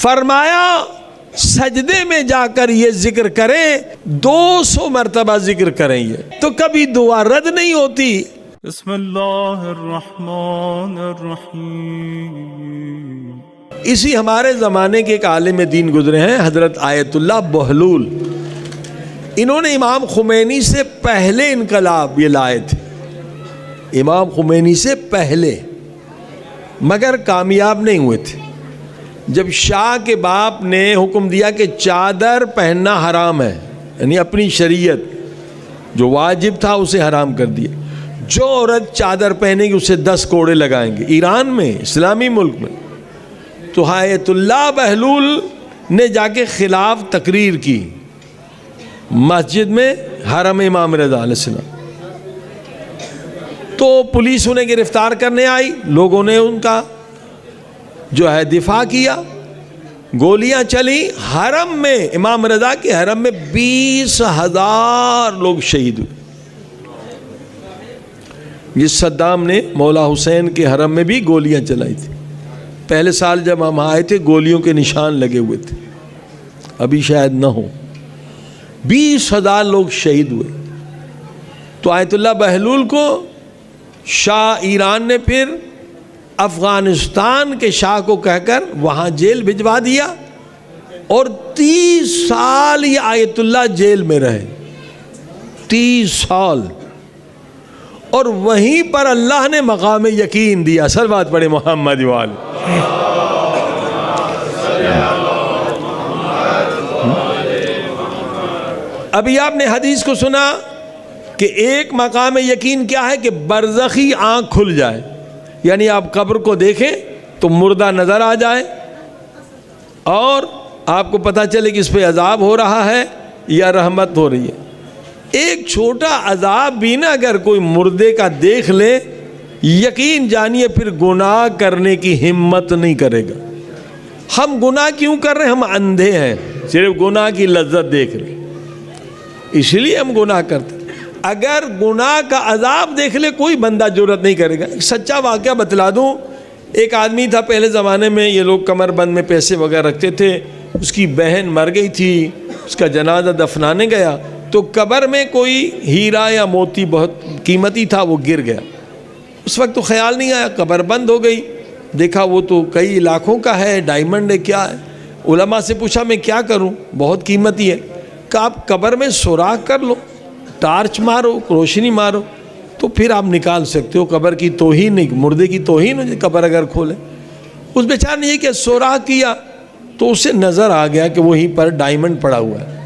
فرمایا سجدے میں جا کر یہ ذکر کریں، 200 مرتبہ ذکر کریں، یہ تو کبھی دعا رد نہیں ہوتی۔ بسم اللہ الرحمن الرحیم۔ اسی ہمارے زمانے کے ایک عالم دین گزرے ہیں، حضرت آیت اللہ بہلول۔ انہوں نے امام خمینی سے پہلے انقلاب یہ لائے تھے، امام خمینی سے پہلے، مگر کامیاب نہیں ہوئے تھے۔ جب شاہ کے باپ نے حکم دیا کہ چادر پہننا حرام ہے، یعنی اپنی شریعت جو واجب تھا اسے حرام کر دیا، جو عورت چادر پہنے گی اسے 10 کوڑے لگائیں گے، ایران میں، اسلامی ملک میں، تو آیت اللہ بہلول نے جا کے خلاف تقریر کی مسجد میں، حرم امام رضا علیہ السلام۔ تو پولیس انہیں گرفتار کرنے آئی، لوگوں نے ان کا جو ہے دفاع کیا، گولیاں چلی، حرم میں، امام رضا کے حرم میں 20,000 لوگ شہید ہوئے۔ جس صدام نے مولا حسین کے حرم میں بھی گولیاں چلائی تھی، پہلے سال جب ہم آئے تھے گولیوں کے نشان لگے ہوئے تھے، ابھی شاید نہ ہو، 20,000 لوگ شہید ہوئے۔ تو آیت اللہ بہلول کو شاہ ایران نے پھر افغانستان کے شاہ کو کہہ کر وہاں جیل بھجوا دیا، اور 30 سال یہ آیت اللہ جیل میں رہے، 30 سال، اور وہیں پر اللہ نے مقام یقین دیا۔ صلوات پڑھے محمد وآل۔ ابھی آپ نے حدیث کو سنا کہ ایک مقام یقین کیا ہے کہ برزخی آنکھ کھل جائے، یعنی آپ قبر کو دیکھیں تو مردہ نظر آ جائے، اور آپ کو پتہ چلے کہ اس پہ عذاب ہو رہا ہے یا رحمت ہو رہی ہے۔ ایک چھوٹا عذاب بھی نہ اگر کوئی مردے کا دیکھ لے، یقین جانیے پھر گناہ کرنے کی ہمت نہیں کرے گا۔ ہم گناہ کیوں کر رہے ہیں؟ ہم اندھے ہیں، صرف گناہ کی لذت دیکھ رہے ہیں، اس لیے ہم گناہ کرتے ہیں۔ اگر گناہ کا عذاب دیکھ لے کوئی بندہ جرأت نہیں کرے گا۔ ایک سچا واقعہ بتلا دوں، ایک آدمی تھا پہلے زمانے میں، یہ لوگ کمر بند میں پیسے وغیرہ رکھتے تھے، اس کی بہن مر گئی تھی، اس کا جنازہ دفنانے گیا تو قبر میں کوئی ہیرا یا موتی بہت قیمتی تھا، وہ گر گیا۔ اس وقت تو خیال نہیں آیا، قبر بند ہو گئی، دیکھا وہ تو کئی لاکھوں کا ہے، ڈائمنڈ ہے، کیا ہے۔ علماء سے پوچھا میں کیا کروں، بہت قیمتی ہے۔ کہ آپ قبر میں سوراخ کر لو، ٹارچ مارو، روشنی مارو، تو پھر آپ نکال سکتے ہو۔ قبر کی توہین نہیں، مردے کی توہین ہو جائے قبر اگر کھولے۔ اس بیچارے نے یہ کہ سوراخ کیا تو اسے نظر آ گیا کہ وہیں پر ڈائمنڈ پڑا ہوا ہے،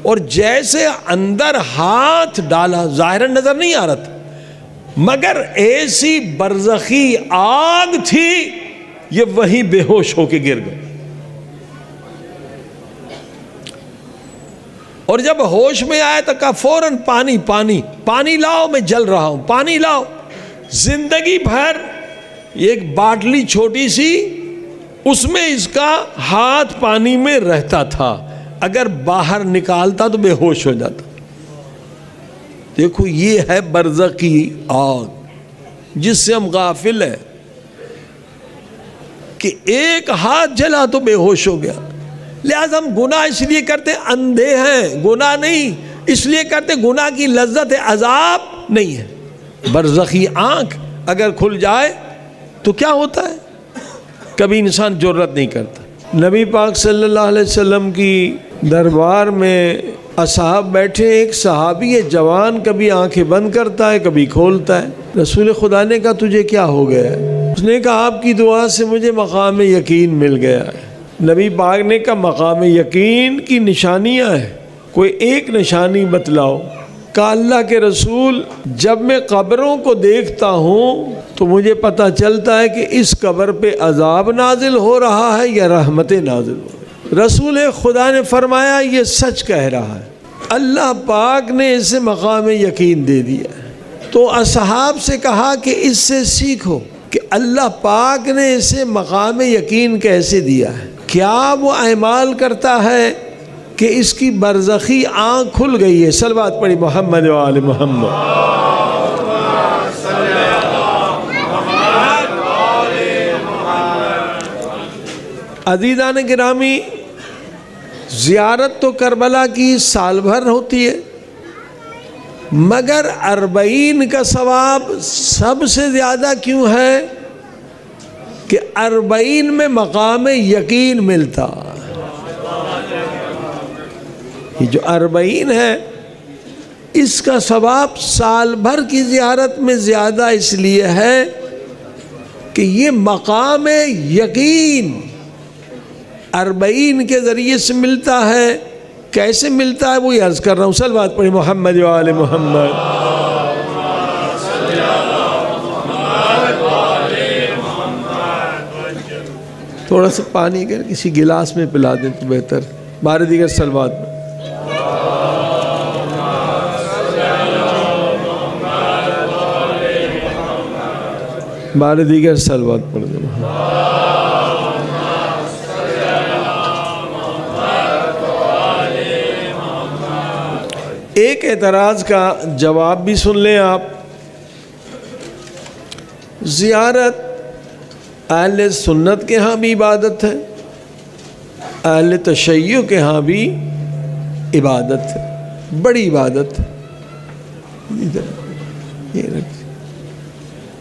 اور جیسے اندر ہاتھ ڈالا، ظاہر نظر نہیں آ رہا تھا، مگر ایسی برزخی آگ تھی، یہ وہیں بے ہوش ہو کے گر گئے۔ اور جب ہوش میں آیا تو کہا فوراً پانی پانی پانی لاؤ، میں جل رہا ہوں، پانی لاؤ۔ زندگی بھر ایک باٹلی چھوٹی سی، اس میں اس کا ہاتھ پانی میں رہتا تھا، اگر باہر نکالتا تو بے ہوش ہو جاتا۔ دیکھو یہ ہے برزخ کی آگ جس سے ہم غافل ہیں، کہ ایک ہاتھ جلا تو بے ہوش ہو گیا۔ لہذا ہم گناہ اس لیے کرتے اندھے ہیں، گناہ نہیں اس لیے کرتے، گناہ کی لذت ہے، عذاب نہیں ہے۔ برزخی آنکھ اگر کھل جائے تو کیا ہوتا ہے؟ کبھی انسان جرأت نہیں کرتا۔ نبی پاک صلی اللہ علیہ وسلم کی دربار میں اصحاب بیٹھے، ایک صحابی ہے جوان، کبھی آنکھیں بند کرتا ہے کبھی کھولتا ہے۔ رسول خدا نے کہا تجھے کیا ہو گیا ہے؟ اس نے کہا آپ کی دعا سے مجھے مقام یقین مل گیا ہے۔ نبی پاک نے کہا مقام یقین کی نشانیاں ہیں، کوئی ایک نشانی بتلاؤ۔ کہا اللہ کے رسول جب میں قبروں کو دیکھتا ہوں تو مجھے پتہ چلتا ہے کہ اس قبر پہ عذاب نازل ہو رہا ہے یا رحمت نازل ہو رہی ہے۔ رسول خدا نے فرمایا یہ سچ کہہ رہا ہے، اللہ پاک نے اسے مقام یقین دے دیا ہے۔ تو اصحاب سے کہا کہ اس سے سیکھو کہ اللہ پاک نے اسے مقام یقین کیسے دیا ہے۔ کیا وہ اعمال کرتا ہے کہ اس کی برزخی آنکھ کھل گئی ہے؟ صلوات پڑھی محمد و آل محمد۔ عزیزان گرامی، زیارت تو کربلا کی سال بھر ہوتی ہے، مگر 40 کا ثواب سب سے زیادہ کیوں ہے کہ 40 میں مقام یقین ملتا۔ یہ جو 40 ہے اس کا ثواب سال بھر کی زیارت میں زیادہ اس لیے ہے کہ یہ مقام یقین 40 کے ذریعے سے ملتا ہے۔ کیسے ملتا ہے وہی عرض کر رہا ہوں۔ صلوات پڑھی محمد و آل محمد۔ تھوڑا سا پانی کر کسی گلاس میں پلا دیں تو بہتر، بار دیگر صلوات میں۔ بار دیگر صلوات پڑھ دیں۔ ایک اعتراض کا جواب بھی سن لیں آپ۔ زیارت اہل سنت کے ہاں بھی عبادت ہے، اہل تشیع کے ہاں بھی عبادت ہے، بڑی عبادت ہے۔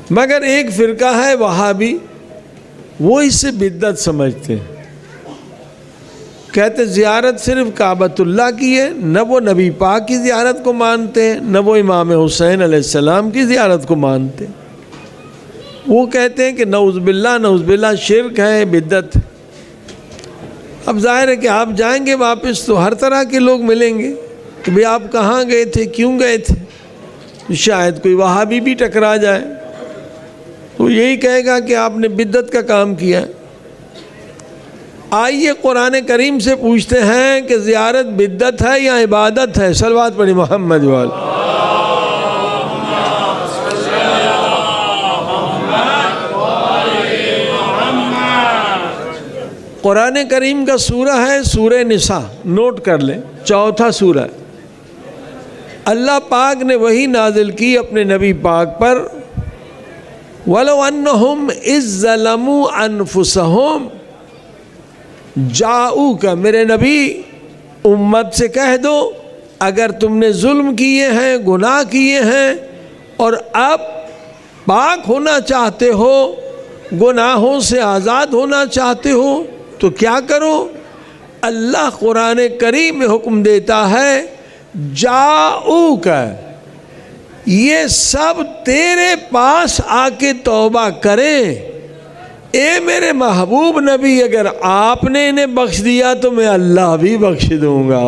مگر ایک فرقہ ہے وہابی، وہ اسے بدعت سمجھتے ہیں، کہتے زیارت صرف کعبۃ اللہ کی ہے، نہ وہ نبی پاک کی زیارت کو مانتے ہیں، نہ وہ امام حسین علیہ السلام کی زیارت کو مانتے ہیں۔ وہ کہتے ہیں کہ نعوذ باللہ شرک ہے، بدعت ہے۔ اب ظاہر ہے کہ آپ جائیں گے واپس تو ہر طرح کے لوگ ملیں گے کہ بھئی آپ کہاں گئے تھے، کیوں گئے تھے، تو شاید کوئی وہابی بھی ٹکرا جائے تو یہی کہے گا کہ آپ نے بدعت کا کام کیا۔ آئیے قرآن کریم سے پوچھتے ہیں کہ زیارت بدعت ہے یا عبادت ہے؟ صلوات پڑھی محمد وال۔ قرآن کریم کا سورہ ہے سورہ نساء، نوٹ کر لیں، 4واں سورہ۔ اللہ پاک نے وہی نازل کی اپنے نبی پاک پر، وَلَوْ أَنَّهُمْ إِذْ ظَلَمُوا أَنفُسَهُمْ جاؤوکا، میرے نبی امت سے کہہ دو اگر تم نے ظلم کیے ہیں، گناہ کیے ہیں اور اب پاک ہونا چاہتے ہو، گناہوں سے آزاد ہونا چاہتے ہو تو کیا کرو؟ اللہ قرآن کریم میں حکم دیتا ہے جاؤوکا، یہ سب تیرے پاس آ کے توبہ کریں۔ اے میرے محبوب نبی، اگر آپ نے انہیں بخش دیا تو میں اللہ بھی بخش دوں گا۔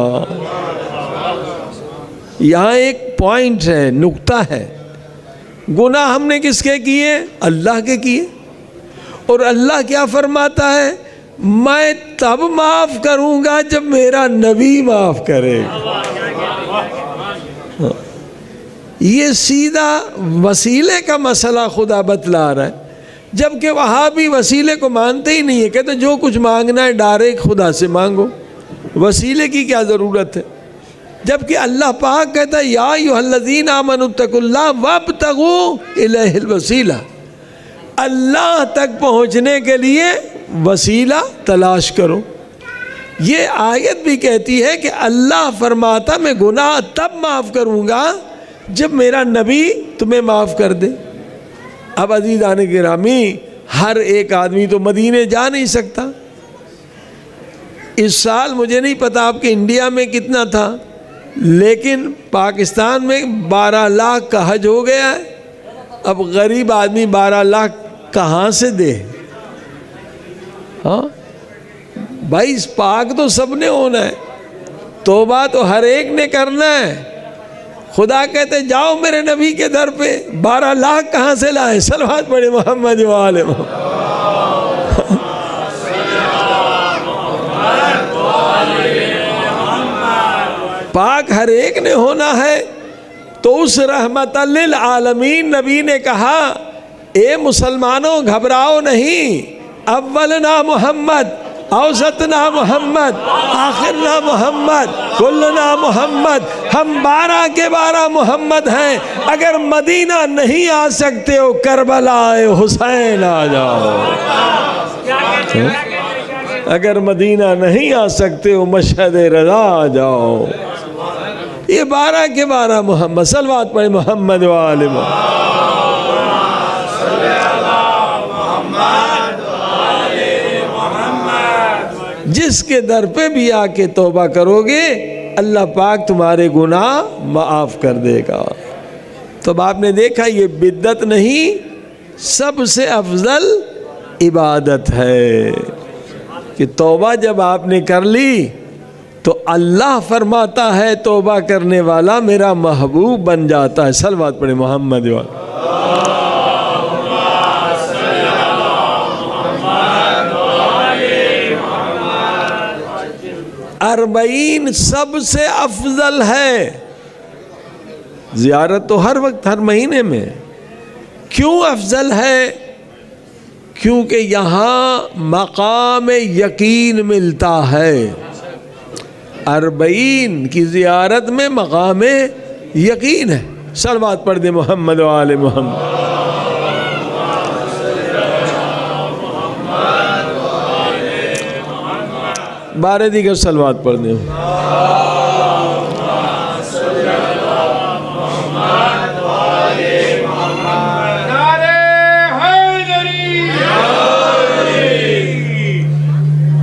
یہاں ایک پوائنٹ ہے، نقطہ ہے، گناہ ہم نے کس کے کیے؟ اللہ کے کیے، اور اللہ کیا فرماتا ہے؟ میں تب معاف کروں گا جب میرا نبی معاف کرے گا۔ یہ سیدھا وسیلے کا مسئلہ خدا بتلا رہا ہے، جبکہ وہابی وسیلے کو مانتے ہی نہیں ہے، کہتے جو کچھ مانگنا ہے ڈائریکٹ خدا سے مانگو، وسیلے کی کیا ضرورت ہے؟ جبکہ اللہ پاک کہتا ہے یا ایھا الذین آمنوا اتقوا اللہ وابتغوا الیہ الوسیلہ، اللہ تک پہنچنے کے لیے وسیلہ تلاش کرو۔ یہ آیت بھی کہتی ہے کہ اللہ فرماتا میں گناہ تب معاف کروں گا جب میرا نبی تمہیں معاف کر دے۔ اب عزیزان گرامی، ہر ایک آدمی تو مدینے جا نہیں سکتا۔ اس سال مجھے نہیں پتا آپ کے انڈیا میں کتنا تھا، لیکن پاکستان میں 12 لاکھ کا حج ہو گیا ہے۔ اب غریب آدمی 12 لاکھ کہاں سے دے؟ ہاں بھائی، اس پاک تو سب نے ہونا ہے، توبہ تو ہر ایک نے کرنا ہے۔ خدا کہتے جاؤ میرے نبی کے در پہ، 12 لاکھ کہاں سے لائے؟ صلوات پڑھے محمد و آل محمد۔ پاک ہر ایک نے ہونا ہے، تو اس رحمت للعالمین نبی نے کہا اے مسلمانوں گھبراؤ نہیں، اولنا محمد، اوسطنا محمد، آخرنا محمد، کلنا محمد، ہم 12 کے 12 محمد ہیں۔ اگر مدینہ نہیں آ سکتے ہو کربلا حسین آ جاؤ۔ اگر مدینہ نہیں آ سکتے ہو مشہد رضا آ جاؤ. یہ 12 کے 12 محمد صلوات پڑھے محمد وآل محمد. جس کے در پہ بھی آ کے توبہ کرو گے اللہ پاک تمہارے گناہ معاف کر دے گا. تو اب آپ نے دیکھا یہ بدعت نہیں سب سے افضل عبادت ہے کہ توبہ جب آپ نے کر لی تو اللہ فرماتا ہے توبہ کرنے والا میرا محبوب بن جاتا ہے. صلوات پڑھے محمد وآل. 40 سب سے افضل ہے. زیارت تو ہر وقت ہر مہینے میں. کیوں افضل ہے؟ کیونکہ یہاں مقام یقین ملتا ہے. 40 کی زیارت میں مقام یقین ہے. صلوات پڑھ دے محمد وآل محمد. بارے دیگر صلوات پڑھ دیں.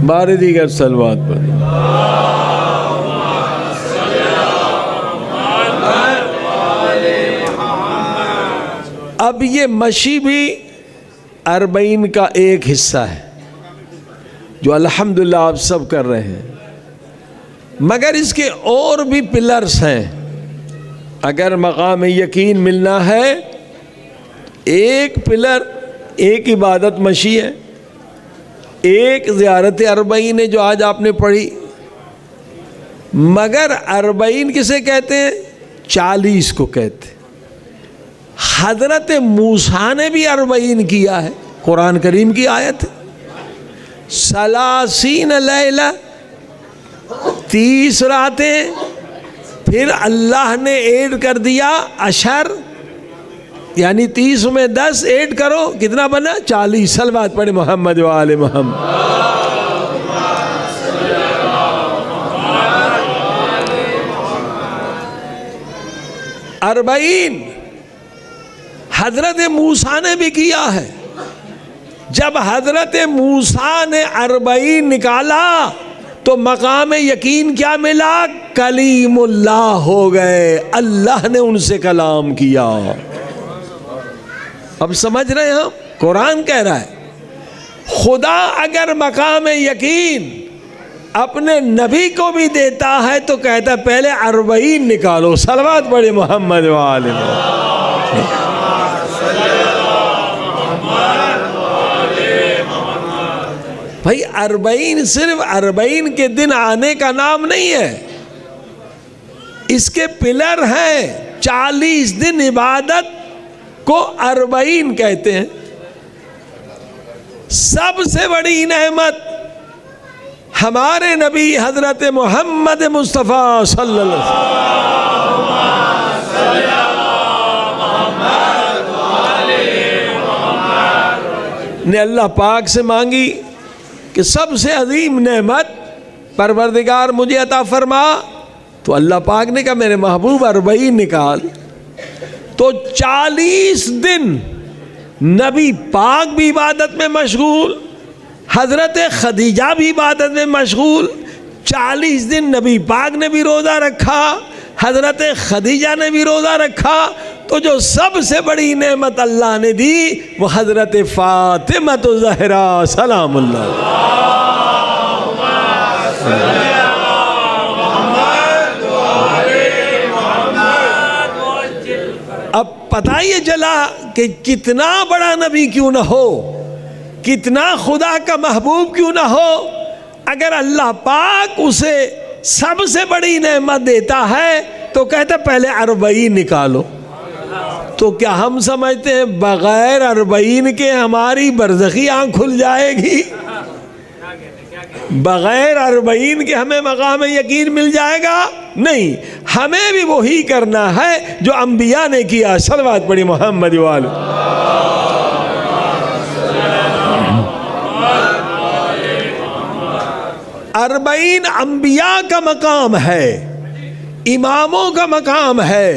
بارے دیگر صلوات پڑھ دیں. اب یہ مشی بھی 40 کا ایک حصہ ہے جو الحمدللہ آپ سب کر رہے ہیں، مگر اس کے اور بھی پلرز ہیں. اگر مقام یقین ملنا ہے ایک پلر ایک عبادت مشی ہے، ایک زیارت 40 ہے جو آج آپ نے پڑھی. مگر 40 کسے کہتے ہیں؟ 40 کو کہتے ہیں. حضرت موسیٰ نے بھی 40 کیا ہے. قرآن کریم کی آیت ہے 30 لیلہ 30 راتیں. پھر اللہ نے ایڈ کر دیا عشر، یعنی 30 میں 10 ایڈ کرو کتنا بنا؟ 40. صلوات پڑھے محمد وآل محمد. اربعین حضرت موسیٰ نے بھی کیا ہے. جب حضرت موسیٰ نے 40 نکالا تو مقام یقین کیا ملا؟ کلیم اللہ ہو گئے. اللہ نے ان سے کلام کیا. اب سمجھ رہے ہیں ہم؟ قرآن کہہ رہا ہے خدا اگر مقام یقین اپنے نبی کو بھی دیتا ہے تو کہتا ہے پہلے 40 نکالو. صلوات پڑھے محمد وآل محمد. بھائی 40 صرف 40 کے دن آنے کا نام نہیں ہے، اس کے پلر ہیں. 40 دن عبادت کو 40 کہتے ہیں. سب سے بڑی نعمت ہمارے نبی حضرت محمد مصطفیٰ صلی اللہ علیہ وسلم نے اللہ پاک سے مانگی کہ سب سے عظیم نعمت پروردگار مجھے عطا فرما. تو اللہ پاک نے کہا میرے محبوب 40 نکال. تو 40 دن نبی پاک بھی عبادت میں مشغول، حضرت خدیجہ بھی عبادت میں مشغول. 40 دن نبی پاک نے بھی روزہ رکھا، حضرت خدیجہ نے بھی روزہ رکھا. تو جو سب سے بڑی نعمت اللہ نے دی وہ حضرت فاطمہ الزہرا سلام اللہ. اب پتہ یہ چلا کہ کتنا بڑا نبی کیوں نہ ہو، کتنا خدا کا محبوب کیوں نہ ہو، اگر اللہ پاک اسے سب سے بڑی نعمت دیتا ہے تو کہتا پہلے 40 نکالو. تو کیا ہم سمجھتے ہیں بغیر 40 کے ہماری برزخی آنکھ کھل جائے گی؟ بغیر 40 کے ہمیں مقام یقین مل جائے گا؟ نہیں، ہمیں بھی وہی کرنا ہے جو انبیاء نے کیا. صلوات پڑھی محمد وآل. 40 انبیاء کا مقام ہے، اماموں کا مقام ہے،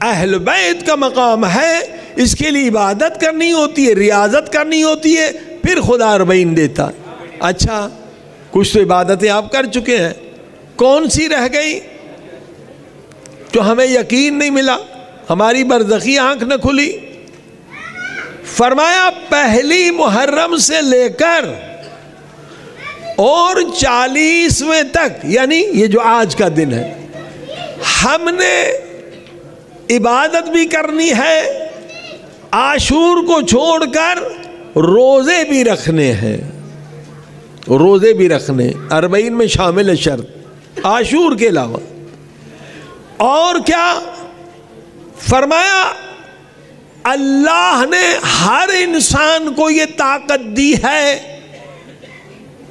اہل بیت کا مقام ہے، اس کے لیے عبادت کرنی ہوتی ہے، ریاضت کرنی ہوتی ہے، پھر خدا 40 دیتا ہے۔ اچھا کچھ تو عبادتیں آپ کر چکے ہیں، کون سی رہ گئی جو ہمیں یقین نہیں ملا، ہماری برزخی آنکھ نہ کھلی؟ فرمایا پہلی محرم سے لے کر اور 40ویں تک، یعنی یہ جو آج کا دن ہے، ہم نے عبادت بھی کرنی ہے، عاشور کو چھوڑ کر روزے بھی رکھنے ہیں، روزے بھی رکھنے، 40 میں شامل ہے شرط عاشور کے علاوہ۔ اور کیا فرمایا؟ اللہ نے ہر انسان کو یہ طاقت دی ہے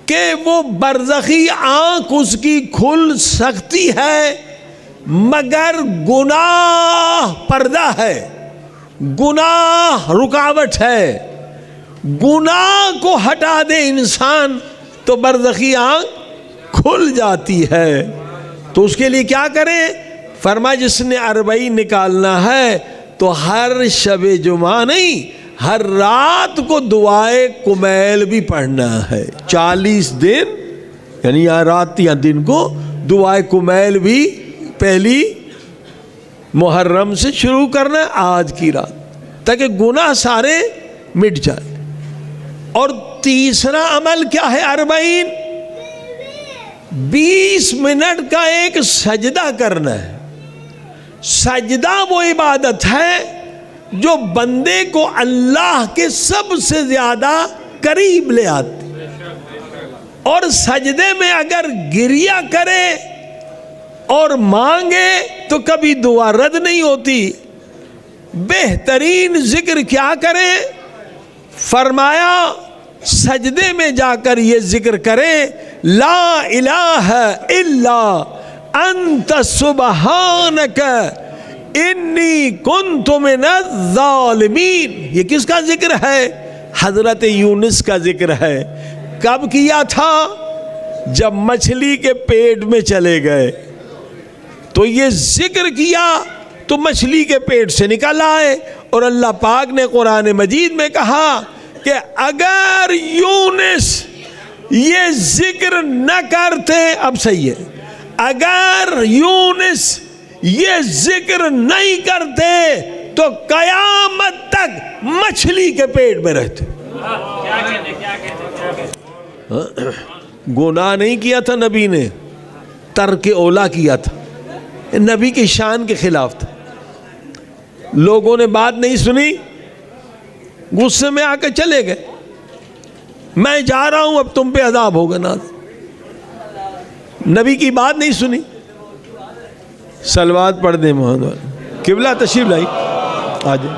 کہ وہ برزخی آنکھ اس کی کھل سکتی ہے، مگر گناہ پردہ ہے، گناہ رکاوٹ ہے۔ گناہ کو ہٹا دے انسان تو برزخی آنکھ کھل جاتی ہے۔ تو اس کے لیے کیا کریں؟ فرمایا جس نے 40 نکالنا ہے تو ہر شب جمعہ نہیں، ہر رات کو دعائے کمیل بھی پڑھنا ہے۔ 40 دن یعنی یا رات یا دن کو دعائے کمیل بھی پہلی محرم سے شروع کرنا ہے، آج کی رات، تاکہ گناہ سارے مٹ جائے۔ اور تیسرا عمل کیا ہے؟ 40 20 منٹ کا ایک سجدہ کرنا ہے۔ سجدہ وہ عبادت ہے جو بندے کو اللہ کے سب سے زیادہ قریب لے آتی، اور سجدے میں اگر گریہ کرے اور مانگے تو کبھی دعا رد نہیں ہوتی۔ بہترین ذکر کیا کرے؟ فرمایا سجدے میں جا کر یہ ذکر کرے، لا الہ الا انت سبحانک انی کنت من الظالمین۔ یہ کس کا ذکر ہے؟ حضرت یونس کا ذکر ہے۔ کب کیا تھا؟ جب مچھلی کے پیٹ میں چلے گئے تو یہ ذکر کیا تو مچھلی کے پیٹ سے نکل آئے، اور اللہ پاک نے قرآن مجید میں کہا کہ اگر یونس یہ ذکر نہ کرتے، اب صحیح ہے، اگر یونس یہ ذکر نہیں کرتے تو قیامت تک مچھلی کے پیٹ میں رہتے۔ گناہ نہیں کیا تھا نبی نے، ترک اولا کیا تھا، نبی کی شان کے خلاف تھا۔ لوگوں نے بات نہیں سنی، غصے میں آ کے چلے گئے، میں جا رہا ہوں، اب تم پہ عذاب ہوگا نا۔ نبی کی بات نہیں سنی۔ صلوات پڑھ دیں محمد والے۔ قبلہ تشریف لائی، آ جائیں۔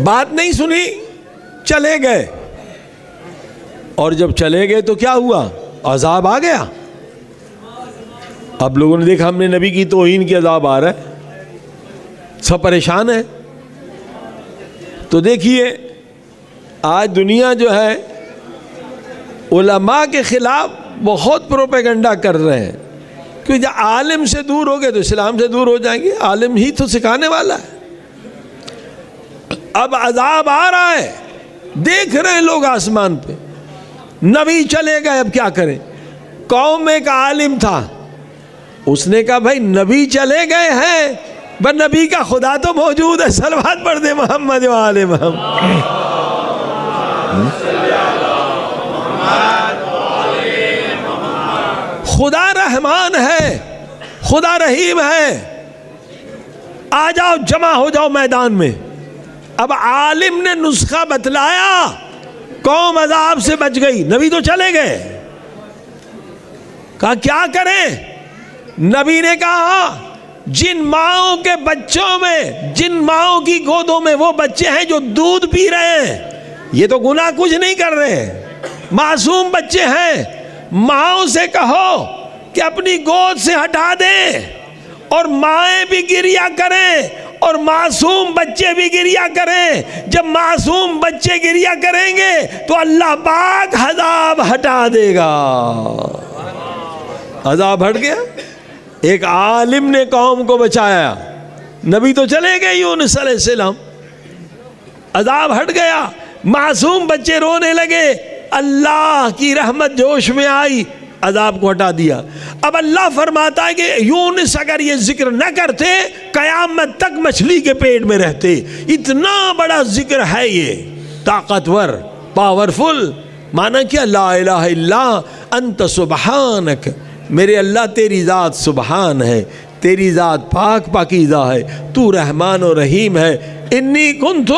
بات نہیں سنی، چلے گئے، اور جب چلے گئے تو کیا ہوا؟ عذاب آ گیا۔ اب لوگوں نے دیکھا ہم نے نبی کی توہین کی عذاب آ رہا ہے، سب پریشان ہے۔ تو دیکھیے آج دنیا جو ہے علماء کے خلاف بہت پروپیگنڈا کر رہے ہیں، کیونکہ جب عالم سے دور ہو گئے تو اسلام سے دور ہو جائیں گے۔ عالم ہی تو سکھانے والا ہے۔ اب عذاب آ رہا ہے، دیکھ رہے ہیں لوگ آسمان پہ، نبی چلے گئے، اب کیا کریں؟ قوم میں ایک عالم تھا، اس نے کہا بھائی نبی چلے گئے ہیں، بس نبی کا خدا تو موجود ہے، صلوات پڑھ دے محمد و آل محمد۔ خدا رحمان ہے، خدا رحیم ہے، آ جاؤ جمع ہو جاؤ میدان میں۔ اب عالم نے نسخہ بتلایا، قوم عذاب سے بچ گئی، نبی تو چلے گئے۔ کہا کیا کریں؟ نبی نے کہا جن ماؤں کے بچوں میں، جن ماؤں کی گودوں میں وہ بچے ہیں جو دودھ پی رہے ہیں، یہ تو گناہ کچھ نہیں کر رہے، معصوم بچے ہیں، ماؤں سے کہو کہ اپنی گود سے ہٹا دیں، اور مائیں بھی گریہ کریں، اور معصوم بچے بھی گریا کریں. جب معصوم بچے گریا کریں گے تو اللہ پاک عذاب ہٹا دے گا. عذاب ہٹ گیا. ایک عالم نے قوم کو بچایا. نبی تو چلے گئے یونس علیہ السلام. عذاب ہٹ گیا. معصوم بچے رونے لگے. اللہ کی رحمت جوش میں آئی, عذاب کو ہٹا دیا. اب اللہ فرماتا ہے کہ یونس اگر یہ ذکر نہ کرتے قیامت تک مچھلی کے پیٹ میں رہتے. اتنا بڑا ذکر ہے یہ, طاقتور, پاورفل. مانا کیا؟ لا الہ الا انت سبحانک, میرے اللہ تیری ذات سبحان ہے, تیری ذات پاک پاکیزہ ہے, تو رحمان و رحیم ہے. انی کنت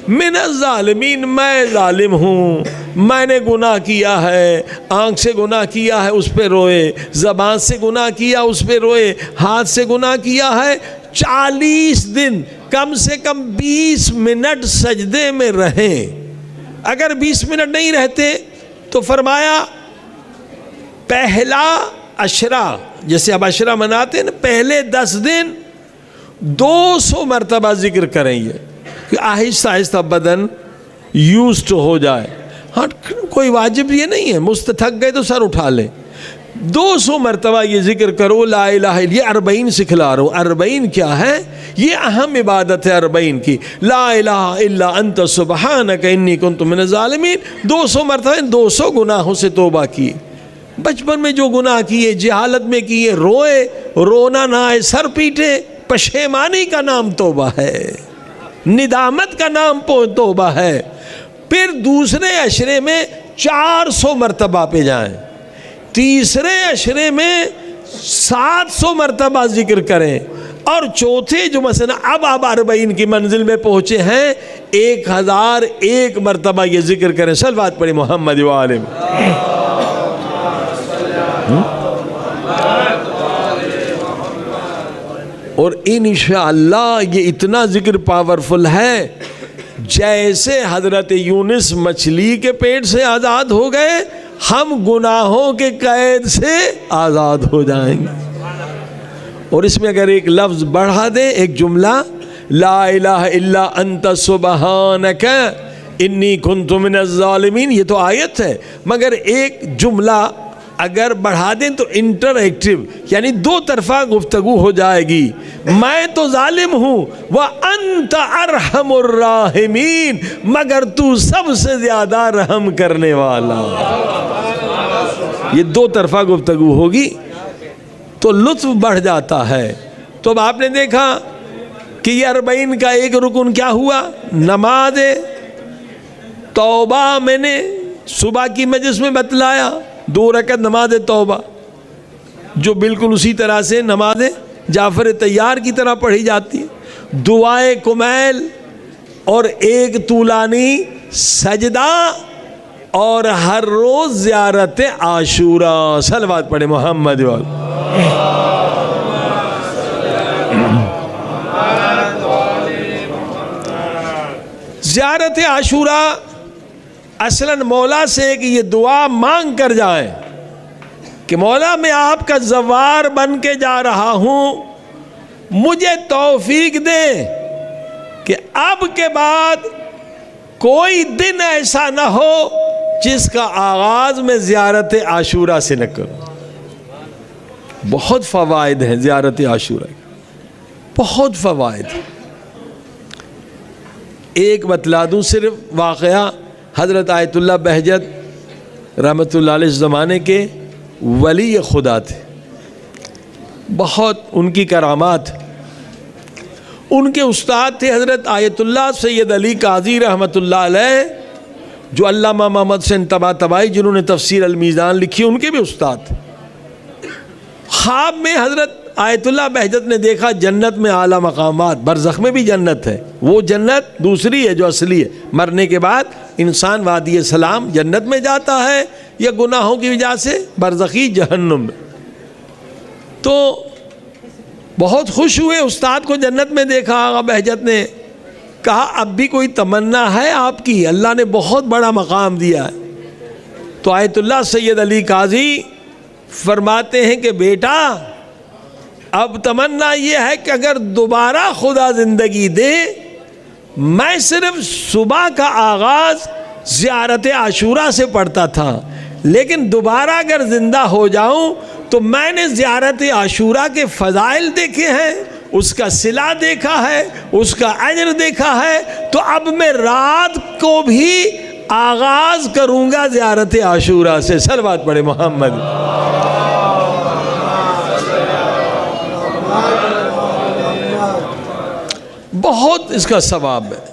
من الظالمین, میں ظالم ہوں, میں نے گناہ کیا ہے. آنکھ سے گناہ کیا ہے, اس پہ روئے. زبان سے گناہ کیا, اس پہ روئے. ہاتھ سے گناہ کیا ہے. 40 دن کم سے کم 20 منٹ سجدے میں رہیں. اگر 20 منٹ نہیں رہتے تو فرمایا پہلا عشرہ, جیسے اب عشرہ مناتے ہیں نا, پہلے 10 دن 200 مرتبہ ذکر کریں یہ, کہ آہستہ آہستہ بدن یوزڈ ہو جائے. ہاں کوئی واجب یہ نہیں ہے, تھک گئے تو سر اٹھا لیں. 200 مرتبہ یہ ذکر کرو لا الہ الا. یہ 40 سکھلا رہا ہوں. 40 کیا ہے؟ یہ اہم عبادت ہے 40 کی. لا الہ الا انت سبحانک انی کنت من الظالمین. 200 مرتبہ 200 گناہوں سے توبہ کی. بچپن میں جو گناہ کیے, جہالت میں کیے, روئے, رونا نہ آئے, سر پیٹے, پشیمانی کا نام توبہ ہے, ندامت کا نام توبہ ہے. پھر دوسرے عشرے میں 400 مرتبہ پہ جائیں. تیسرے عشرے میں 700 مرتبہ ذکر کریں. اور چوتھے جو مثلا اب 40 کی منزل میں پہنچے ہیں, 1001 مرتبہ یہ ذکر کریں. صلوات پڑھیں محمد و آلہ. اور انشاءاللہ یہ اتنا ذکر پاورفل ہے, جیسے حضرت یونس مچھلی کے پیٹ سے آزاد ہو گئے, ہم گناہوں کے قید سے آزاد ہو جائیں گے. اور اس میں اگر ایک لفظ بڑھا دیں, ایک جملہ, لا الہ الا انت سبحانک انی کنت من الظالمین, یہ تو آیت ہے, مگر ایک جملہ اگر بڑھا دیں تو انٹر ایکٹیو, یعنی 2 طرفہ گفتگو ہو جائے گی. میں تو ظالم ہوں, وَأَنْتَ أَرْحَمُ الرَّاحِمِينَ, مگر تو سب سے زیادہ رحم کرنے والا. یہ 2 طرفہ گفتگو ہوگی تو لطف بڑھ جاتا ہے. تو اب آپ نے دیکھا کہ یہ 40 کا ایک رکن کیا ہوا؟ نماز توبہ. میں نے صبح کی مجلس میں بتلایا 2 رکعت نماز توبہ, جو بالکل اسی طرح سے نماز جعفر طیار کی طرح پڑھی جاتی ہے. دعائے کمیل اور ایک طولانی سجدہ, اور ہر روز زیارت عاشوراء. صلوات پڑھیں محمد و آلہ. زیارت عاشوراء اصلاً مولا سے کہ یہ دعا مانگ کر جائیں کہ مولا میں آپ کا زوار بن کے جا رہا ہوں, مجھے توفیق دے کہ اب کے بعد کوئی دن ایسا نہ ہو جس کا آغاز میں زیارت عاشوراء سے نہ کروں. بہت فوائد ہیں زیارت عاشوراء, بہت فوائد. ایک بتلا دوں صرف واقعہ. حضرت آیت اللہ بہجت رحمۃ اللہ علیہ زمانے کے ولی خدا تھے, بہت ان کی کرامات. ان کے استاد تھے حضرت آیت اللہ سید علی قاضی رحمۃ اللہ علیہ, جو علامہ محمد حسین طباطبائی جنہوں نے تفسیر المیزان لکھی, ان کے بھی استاد تھے. خواب میں حضرت آیت اللہ بہجت نے دیکھا جنت میں اعلیٰ مقامات, برزخ میں بھی جنت ہے, وہ جنت دوسری ہے جو اصلی ہے. مرنے کے بعد انسان وادی سلام جنت میں جاتا ہے یا گناہوں کی وجہ سے برزخی جہنم میں. تو بہت خوش ہوئے, استاد کو جنت میں دیکھا. آغا بہجت نے کہا اب بھی کوئی تمنا ہے آپ کی؟ اللہ نے بہت بڑا مقام دیا ہے. تو آیت اللہ سید علی قاضی فرماتے ہیں کہ بیٹا اب تمنا یہ ہے کہ اگر دوبارہ خدا زندگی دے، میں صرف صبح کا آغاز زیارت عاشورہ سے پڑھتا تھا، لیکن دوبارہ اگر زندہ ہو جاؤں تو میں نے زیارت عاشورہ کے فضائل دیکھے ہیں، اس کا صلہ دیکھا ہے، اس کا اجر دیکھا ہے، تو اب میں رات کو بھی آغاز کروں گا زیارت عاشورہ سے۔ صلوات پڑھے محمد۔ بہت اس کا ثواب ہے۔